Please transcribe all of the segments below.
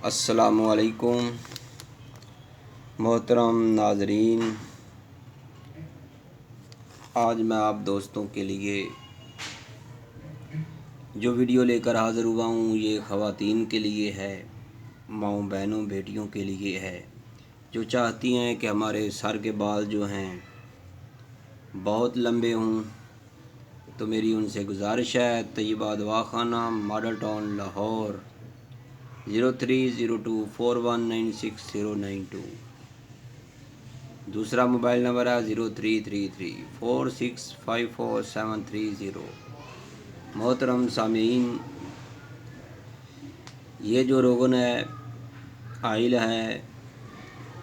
السلام علیکم محترم ناظرین، آج میں آپ دوستوں کے لیے جو ویڈیو لے کر حاضر ہوا ہوں یہ خواتین کے لیے ہے، ماؤں بہنوں بیٹیوں کے لیے ہے جو چاہتی ہیں کہ ہمارے سر کے بال جو ہیں بہت لمبے ہوں۔ تو میری ان سے گزارش ہے، طیبہ دواخانہ، ماڈل ٹاؤن، لاہور، 0302419692۔ دوسرا موبائل نمبر ہے 0333465470۔ محترم سامعین، یہ جو روغن ہے آئل ہے،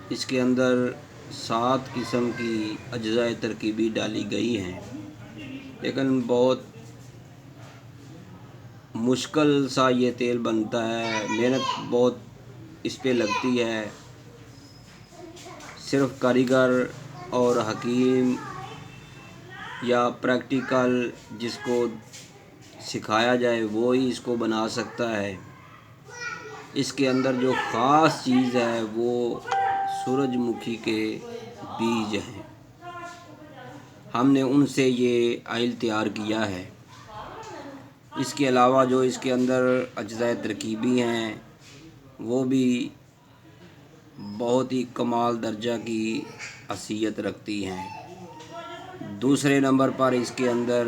اس کے اندر 7 قسم کی اجزاء ترکیبی ڈالی گئی ہیں، لیکن بہت مشکل سا یہ تیل بنتا ہے، محنت بہت اس پہ لگتی ہے۔ صرف کاریگر اور حکیم یا پریکٹیکل جس کو سکھایا جائے وہ ہی اس کو بنا سکتا ہے۔ اس کے اندر جو خاص چیز ہے وہ سورج مکھی کے بیج ہیں، ہم نے ان سے یہ آئل تیار کیا ہے۔ اس کے علاوہ جو اس کے اندر اجزاء ترکیبی ہیں وہ بھی بہت ہی کمال درجہ کی حیثیت رکھتی ہیں۔ دوسرے نمبر پر اس کے اندر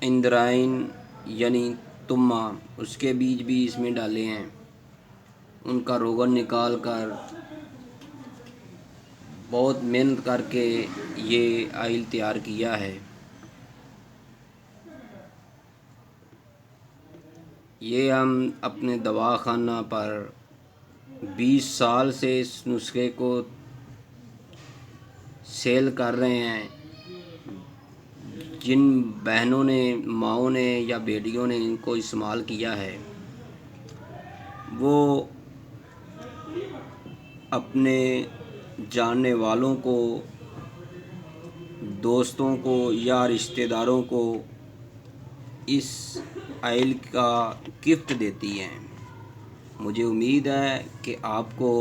اندرائن یعنی تمہ، اس کے بیج بھی اس میں ڈالے ہیں، ان کا روغن نکال کر بہت محنت کر کے یہ آئل تیار کیا ہے۔ یہ ہم اپنے دواخانہ پر 20 سال سے اس نسخے کو سیل کر رہے ہیں۔ جن بہنوں نے، ماؤں نے یا بیٹیوں نے ان کو استعمال کیا ہے وہ اپنے جاننے والوں کو، دوستوں کو یا رشتہ داروں کو اس آئل کا گفٹ دیتی ہیں۔ مجھے امید ہے کہ آپ کو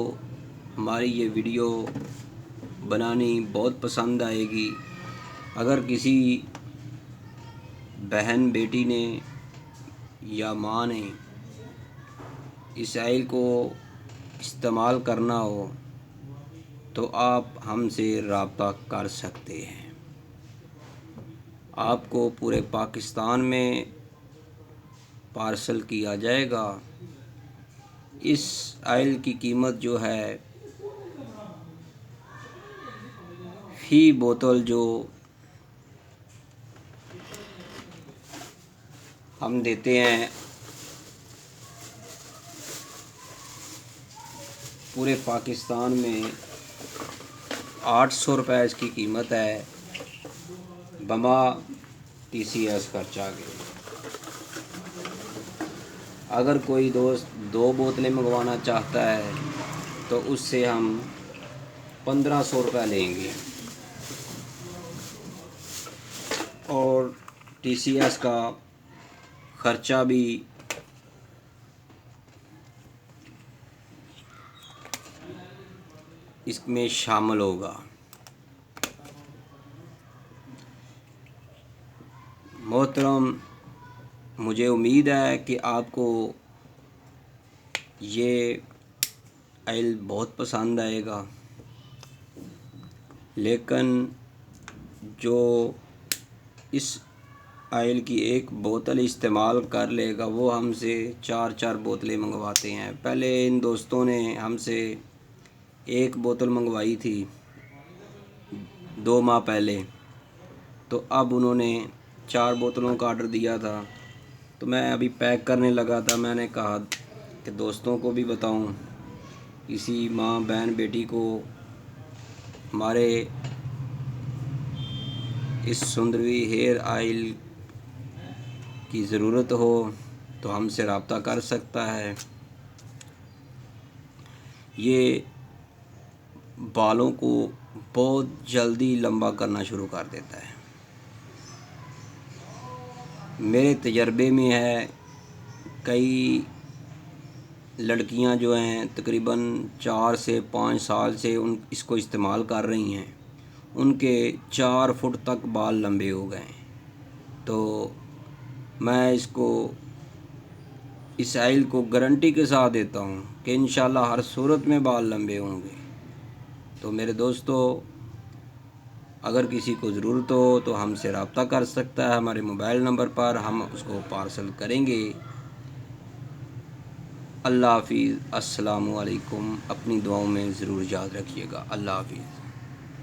ہماری یہ ویڈیو بنانی بہت پسند آئے گی۔ اگر کسی بہن بیٹی نے یا ماں نے اس آئل کو استعمال کرنا ہو تو آپ ہم سے رابطہ کر سکتے ہیں۔ آپ کو پورے پاکستان میں پارسل کیا جائے گا۔ اس آئل کی قیمت جو ہے فی بوتل جو ہم دیتے ہیں، پورے پاکستان میں 800 روپے اس کی قیمت ہے، بما TCS خرچہ کے۔ اگر کوئی دوست 2 بوتلیں منگوانا چاہتا ہے تو اس سے ہم 1500 روپے لیں گے، اور TCS کا خرچہ بھی اس میں شامل ہوگا۔ محترم، مجھے امید ہے کہ آپ کو یہ آئل بہت پسند آئے گا، لیکن جو اس آئل کی ایک بوتل استعمال کر لے گا وہ ہم سے 4 بوتلیں منگواتے ہیں۔ پہلے ان دوستوں نے ہم سے 1 بوتل منگوائی تھی 2 ماہ پہلے، تو اب انہوں نے 4 بوتلوں کا آرڈر دیا تھا، تو میں ابھی پیک کرنے لگا تھا۔ میں نے کہا کہ دوستوں کو بھی بتاؤں، کسی ماں بہن بیٹی کو ہمارے اس سندروی ہیئر آئل کی ضرورت ہو تو ہم سے رابطہ کر سکتا ہے۔ یہ بالوں کو بہت جلدی لمبا کرنا شروع کر دیتا ہے۔ میرے تجربے میں ہے کئی لڑکیاں جو ہیں تقریباً 4 سے 5 سال سے اس کو استعمال کر رہی ہیں، ان کے 4 فٹ تک بال لمبے ہو گئے ہیں۔ تو میں اس آئل کو گارنٹی کے ساتھ دیتا ہوں کہ انشاءاللہ ہر صورت میں بال لمبے ہوں گے۔ تو میرے دوستو، اگر کسی کو ضرورت ہو تو ہم سے رابطہ کر سکتا ہے ہمارے موبائل نمبر پر، ہم اس کو پارسل کریں گے۔ اللہ حافظ، السلام علیکم، اپنی دعاؤں میں ضرور یاد رکھیے گا۔ اللہ حافظ۔